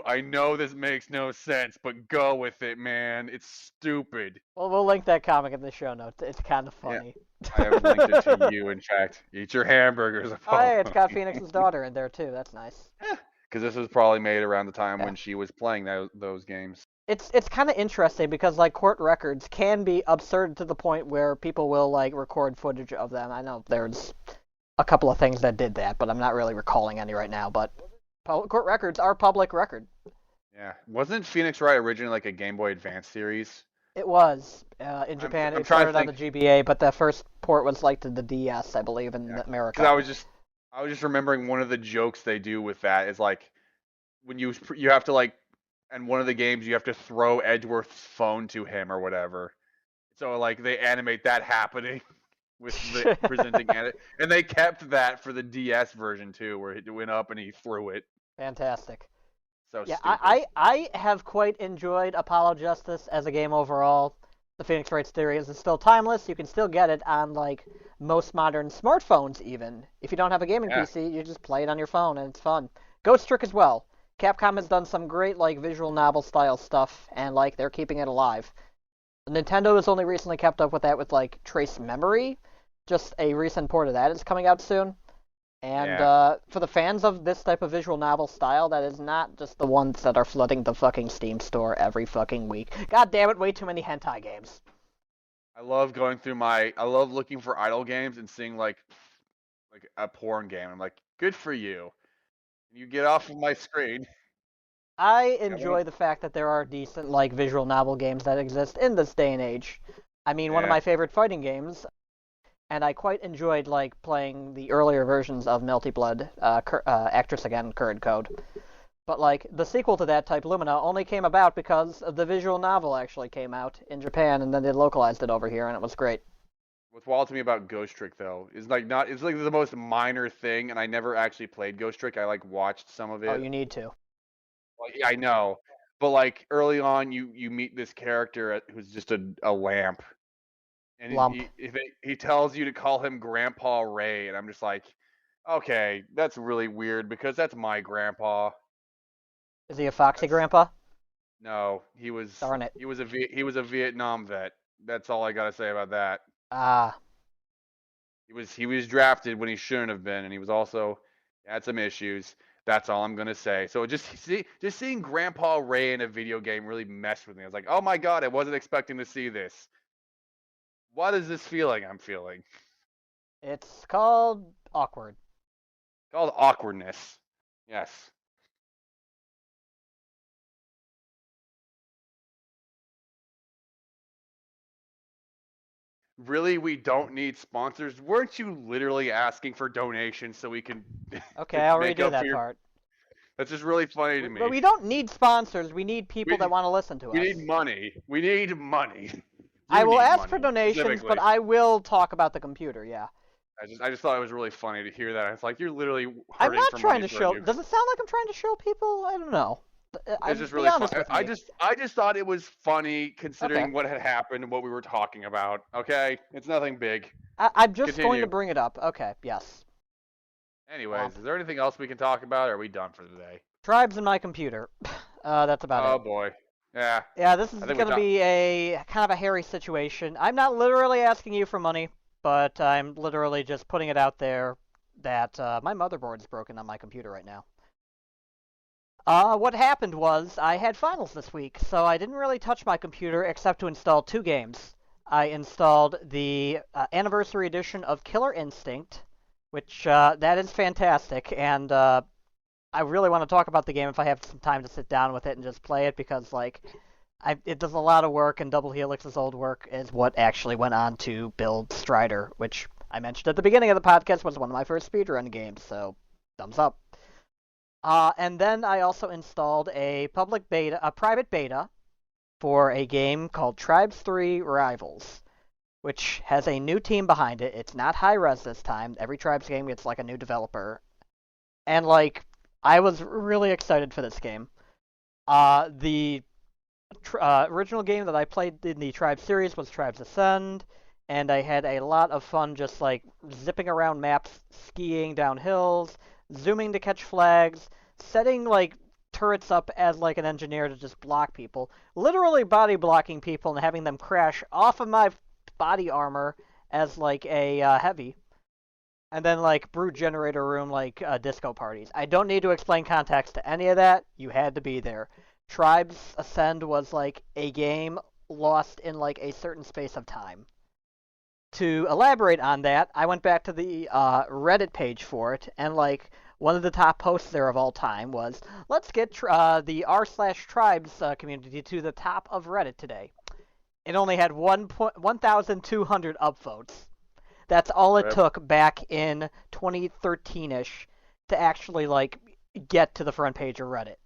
I know this makes no sense, but go with it, man. It's stupid. Well, we'll link that comic in the show notes. It's kind of funny. Yeah, I have linked it to you, in fact. Eat your hamburgers, Apollo. Oh, hey, it's got Phoenix's daughter in there too. That's nice. Yeah, because this was probably made around the time when she was playing those games. It's kind of interesting because like court records can be absurd to the point where people will like record footage of them. I know there's a couple of things that did that, but I'm not really recalling any right now. But court records are public record. Yeah, wasn't Phoenix Wright originally like a Game Boy Advance series? It was in Japan. It started on the GBA, but the first port was like to the DS, I believe, in America. I was just remembering one of the jokes they do with that is like when you have to like, in one of the games you have to throw Edgeworth's phone to him or whatever. So like they animate that happening. With the presenting at it, and they kept that for the DS version too, where it went up and he threw it. Fantastic. So yeah, stupid. I have quite enjoyed Apollo Justice as a game overall. The Phoenix Wright series is still timeless. You can still get it on like most modern smartphones, even if you don't have a gaming PC. You just play it on your phone, and it's fun. Ghost Trick as well. Capcom has done some great like visual novel style stuff, and like they're keeping it alive. Nintendo has only recently kept up with that with like Trace Memory. Just a recent port of that is coming out soon. And for the fans of this type of visual novel style, that is not just the ones that are flooding the fucking Steam store every fucking week. God damn it, way too many hentai games. I love looking for idle games and seeing like a porn game. I'm like, good for you. You get off of my screen. I enjoy the fact that there are decent like visual novel games that exist in this day and age. I mean, one of my favorite fighting games, and I quite enjoyed like playing the earlier versions of Melty Blood, Actress Again, Current Code. But like the sequel to that, Type Lumina, only came about because the visual novel actually came out in Japan, and then they localized it over here, and it was great. What's wild to me about Ghost Trick though is it's like the most minor thing, and I never actually played Ghost Trick. I like watched some of it. Oh, you need to. Well, yeah, I know, but like early on, you meet this character who's just a lamp. And he tells you to call him Grandpa Ray, and I'm just like, okay, that's really weird because that's my grandpa. Is he a foxy grandpa? No, he was. Darn it. He was a Vietnam vet. That's all I gotta say about that. Ah. He was drafted when he shouldn't have been, and he was also had some issues. That's all I'm gonna say. So just seeing Grandpa Ray in a video game really messed with me. I was like, oh my god, I wasn't expecting to see this. What is this feeling I'm feeling? It's called awkward. Called awkwardness. Yes. Really, we don't need sponsors? Weren't you literally asking for donations so we can... Okay, I'll redo that part. That's just really funny to me. But we don't need sponsors. We need people that want to listen to us. We need money. We need money. I will ask for donations, but I will talk about the computer, yeah. I just thought it was really funny to hear that. It's like you're literally I'm hurting not for trying money to for a show. new. Does it sound like I'm trying to show people? I don't know. It's just Be really honest funny. with me. I just thought it was funny Okay. considering what had happened and what we were talking about. Okay, it's nothing big. I'm just going to Continue. bring it up. Okay. Yes. Anyways, Womp. is there anything else we can talk about? Or are we done for today? Tribes in my computer. That's about Oh it. boy. Yeah. Yeah, this is I think going to be a kind of a hairy situation. I'm not literally asking you for money, but I'm literally just putting it out there that my motherboard's broken on my computer right now. What happened was I had finals this week, so I didn't really touch my computer except to install 2 games. I installed the Anniversary Edition of Killer Instinct, which that is fantastic, and I really want to talk about the game if I have some time to sit down with it and just play it, because like it does a lot of work, and Double Helix's old work is what actually went on to build Strider, which I mentioned at the beginning of the podcast was one of my first speedrun games, so thumbs up. And then I also installed a private beta for a game called Tribes 3 Rivals, which has a new team behind it. It's not high res this time. Every Tribes game gets like a new developer. And like, I was really excited for this game. The original game that I played in the Tribes series was Tribes Ascend, and I had a lot of fun just like zipping around maps, skiing down hills, zooming to catch flags, setting like turrets up as like an engineer to just block people, literally body blocking people and having them crash off of my body armor as like a heavy, and then like brute generator room like disco parties. I don't need to explain context to any of that. You had to be there. Tribes Ascend was like a game lost in like a certain space of time. To elaborate on that, I went back to the Reddit page for it, and like one of the top posts there of all time was, let's get the r/tribes community to the top of Reddit today. It only had 1,200 upvotes. That's all it took back in 2013-ish to actually like get to the front page of Reddit.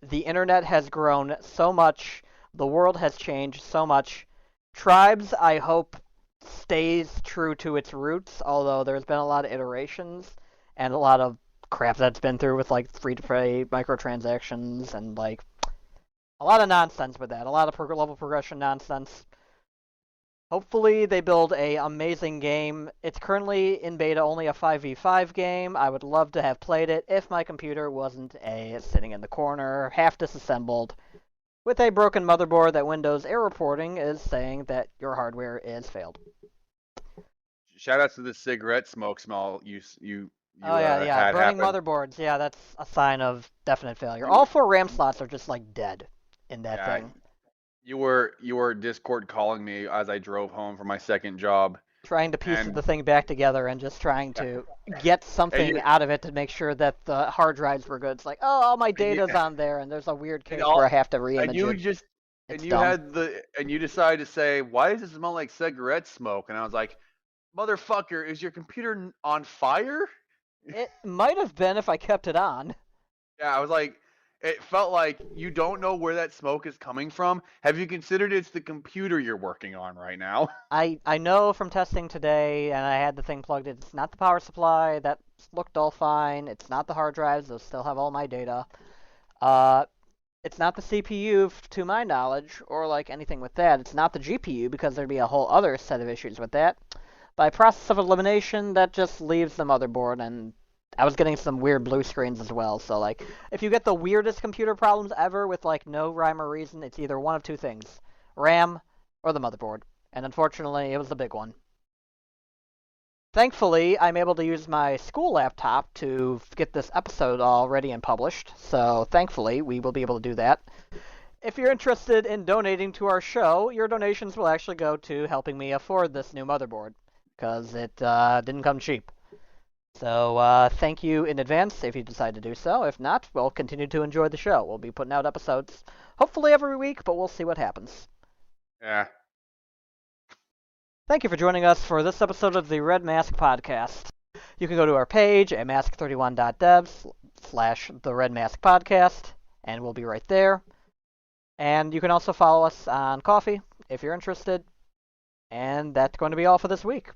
The internet has grown so much. The world has changed so much. Tribes, I hope, stays true to its roots, although there's been a lot of iterations and a lot of crap that's been through with like free-to-play microtransactions and like a lot of nonsense with that. A lot of level progression nonsense. Hopefully they build a amazing game. It's currently in beta, only a 5v5 game. I would love to have played it if my computer wasn't sitting in the corner, half disassembled, with a broken motherboard that Windows error reporting is saying that your hardware is failed. Shout out to the cigarette smoke smell you yeah, burning happen. Motherboards. Yeah, that's a sign of definite failure. All 4 RAM slots are just like dead in that thing. You were Discord calling me as I drove home from my second job. Trying to piece the thing back together and just trying to get something out of it to make sure that the hard drives were good. It's like, oh, all my data's on there, and there's a weird case where I have to reimage it. And you decided to say, why does it smell like cigarette smoke? And I was like, motherfucker, is your computer on fire? It might have been if I kept it on. Yeah, I was like, it felt like you don't know where that smoke is coming from. Have you considered it's the computer you're working on right now? I know from testing today, and I had the thing plugged in, it's not the power supply. That looked all fine. It's not the hard drives. Those still have all my data. It's not the CPU, to my knowledge, or like anything with that. It's not the GPU, because there'd be a whole other set of issues with that. By process of elimination, that just leaves the motherboard, and I was getting some weird blue screens as well. So like, if you get the weirdest computer problems ever with like no rhyme or reason, it's either one of 2 things: RAM or the motherboard. And unfortunately, it was the big one. Thankfully, I'm able to use my school laptop to get this episode all ready and published. So thankfully, we will be able to do that. If you're interested in donating to our show, your donations will actually go to helping me afford this new motherboard, because it didn't come cheap. So thank you in advance if you decide to do so. If not, we'll continue to enjoy the show. We'll be putting out episodes hopefully every week, but we'll see what happens. Yeah. Thank you for joining us for this episode of the Reddmasq Podcast. You can go to our page at mask31.dev/the Reddmasq Podcast, and we'll be right there. And you can also follow us on Ko-fi if you're interested. And that's going to be all for this week.